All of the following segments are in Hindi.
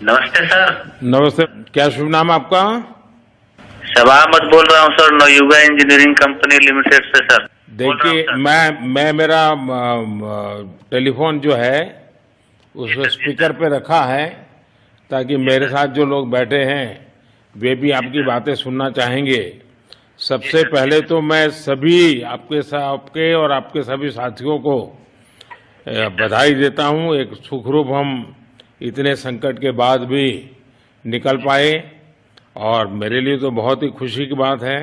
नमस्ते सर। नमस्ते। क्या शुभ नाम आपका? शबा अहमद बोल रहा हूँ sir, Navayuga engineering company limited से सर। देखिए, मैं मेरा टेलीफोन जो है उस स्पीकर पे रखा है ताकि मेरे साथ जो लोग बैठे हैं वे भी आपकी बातें सुनना चाहेंगे। सबसे पहले तो मैं सभी आपके और आपके सभी साथियों को बधाई देता हूं। एक सुखरूप हम इतने संकट के बाद भी निकल पाए और मेरे लिए तो बहुत ही खुशी की बात है।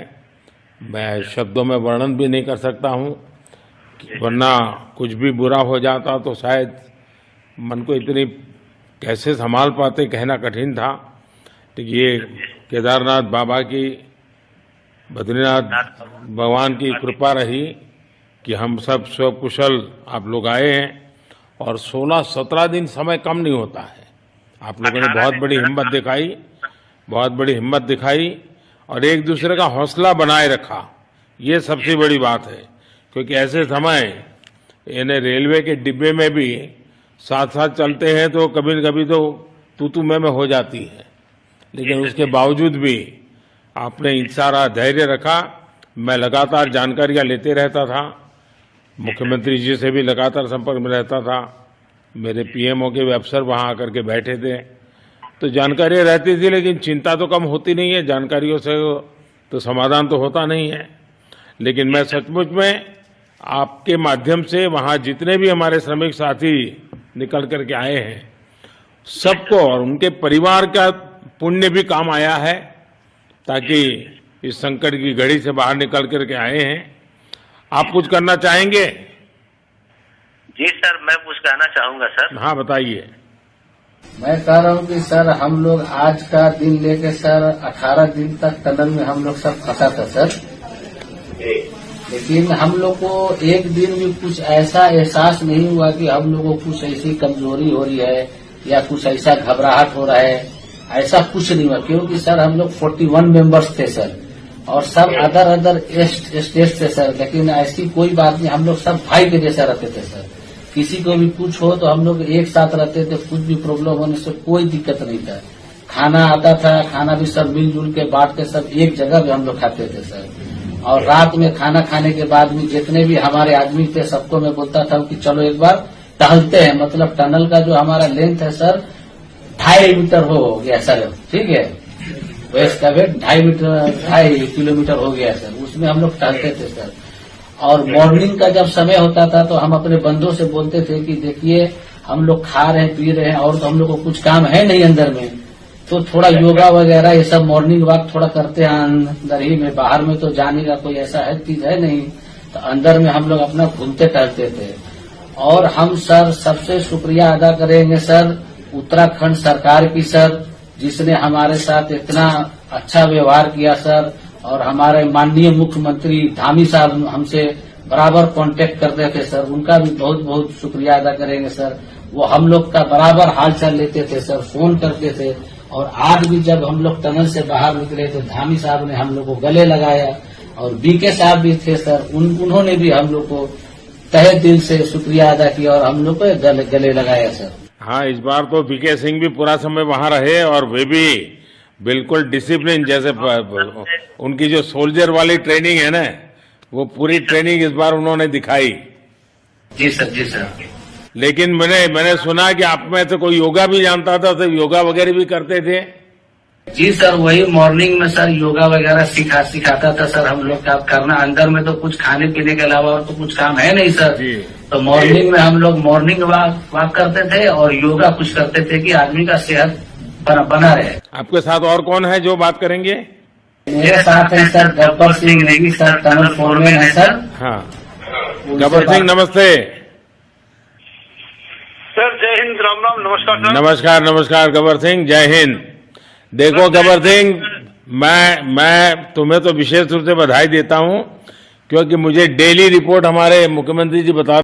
मैं शब्दों में वर्णन भी नहीं कर सकता हूं, वरना कुछ भी बुरा हो जाता तो शायद मन को इतनी कैसे संभाल पाते कहना कठिन था। तो ये केदारनाथ बाबा की, बद्रीनाथ भगवान की कृपा रही कि हम सब स्वकुशल आप लोग आए हैं और 16-17 दिन समय कम नहीं होता है। आप लोगों ने बहुत बड़ी हिम्मत दिखाई और एक दूसरे का हौसला बनाए रखा। ये सबसे बड़ी बात है, क्योंकि ऐसे समय इन्हें रेलवे के डिब्बे में भी साथ साथ चलते हैं तो कभी न कभी तो तू मैं हो जाती है, लेकिन उसके बावजूद भी आपने सारा धैर्य रखा। मैं लगातार जानकारियां लेते रहता था, मुख्यमंत्री जी से भी लगातार संपर्क में रहता था, मेरे पीएमओ के अफसर वहां आकर के बैठे थे तो जानकारियां रहती थी, लेकिन चिंता तो कम होती नहीं है। जानकारियों से तो समाधान तो होता नहीं है। लेकिन मैं सचमुच में आपके माध्यम से वहां जितने भी हमारे श्रमिक साथी निकल करके आए हैं सबको और उनके परिवार का पुण्य भी काम आया है, ताकि इस संकट की घड़ी से बाहर निकल करके आए हैं। आप कुछ करना चाहेंगे? जी सर, मैं कुछ कहना चाहूंगा सर। हाँ, बताइए। मैं कह रहा हूँ कि सर हम लोग आज का दिन लेके सर 18 दिन तक टनल में हम लोग सब फंसा था सर, लेकिन हम लोग को एक दिन भी कुछ ऐसा एहसास नहीं हुआ कि हम लोगों को कुछ ऐसी कमजोरी हो रही है या कुछ ऐसा घबराहट हो रहा है। ऐसा कुछ नहीं हुआ, क्योंकि सर हम लोग 41 मेंबर्स थे सर और सब अदर स्टेट से सर, लेकिन ऐसी कोई बात नहीं। हम लोग सब भाई के जैसा रहते थे सर। किसी को भी कुछ हो तो हम लोग एक साथ रहते थे, कुछ भी प्रॉब्लम होने से कोई दिक्कत नहीं था। खाना आता था, खाना भी सब मिलजुल के बांट के सब एक जगह भी हम लोग खाते थे सर। और रात में खाना खाने के बाद भी जितने भी हमारे आदमी थे सबको मैं बोलता था कि चलो एक बार टहलते हैं। मतलब टनल का जो हमारा लेंथ है सर 2.5 मीटर हो गया सर, ठीक है, वेस्ट का वेट 2.5 किलोमीटर हो गया सर। उसमें हम लोग टहलते थे सर। और मॉर्निंग का जब समय होता था तो हम अपने बंधुओं से बोलते थे कि देखिए हम लोग खा रहे हैं, पी रहे हैं और तो हम लोग को कुछ काम है नहीं अंदर में, तो थोड़ा योगा वगैरह ये सब मॉर्निंग वॉक थोड़ा करते हैं अंदर ही में। बाहर में तो जाने का कोई ऐसा है चीज है नहीं, तो अंदर में हम लोग अपना घूमते टहलते थे। और हम सर सबसे शुक्रिया अदा करेंगे सर उत्तराखंड सरकार की सर, जिसने हमारे साथ इतना अच्छा व्यवहार किया सर। और हमारे माननीय मुख्यमंत्री धामी साहब हमसे बराबर कांटेक्ट करते थे सर, उनका भी बहुत बहुत शुक्रिया अदा करेंगे सर। वो हम लोग का बराबर हालचाल लेते थे सर, फोन करते थे। और आज भी जब हम लोग टनल से बाहर निकले तो धामी साहब ने हम लोग को गले लगाया और बीके साहब भी थे सर, उन्होंने भी हम लोग को तहे दिल से शुक्रिया अदा किया और हम लोग को गले लगाया सर। हाँ, इस बार तो बीके सिंह भी पूरा समय वहां रहे और वे भी बिल्कुल डिसिप्लिन, जैसे उनकी जो सोल्जर वाली ट्रेनिंग है ना, वो पूरी ट्रेनिंग इस बार उन्होंने दिखाई। जी सर, जी सर। लेकिन मैंने सुना कि आप में तो कोई योगा भी जानता था, तो योगा वगैरह भी करते थे? जी सर, वही मॉर्निंग में सर योगा वगैरह सिखाता था सर हम लोग का करना। अंदर में तो कुछ खाने पीने के अलावा और तो कुछ काम है नहीं सर जी। तो मॉर्निंग में हम लोग मॉर्निंग वॉक करते थे और योगा कुछ करते थे कि आदमी का सेहत बना रहे। आपके साथ और कौन है जो बात करेंगे? मेरे साथ है sir Gabbar Singh Negi sir, tunnel foreman है सर। हाँ, गब्बर सिंह नमस्ते सर। जय हिंद, राम राम, नमस्कार सर। नमस्कार नमस्कार गब्बर सिंह, जय हिंद। देखो गब्बर सिंह, मैं तुम्हें तो विशेष रूप से बधाई देता हूं, क्योंकि मुझे डेली रिपोर्ट हमारे मुख्यमंत्री जी बता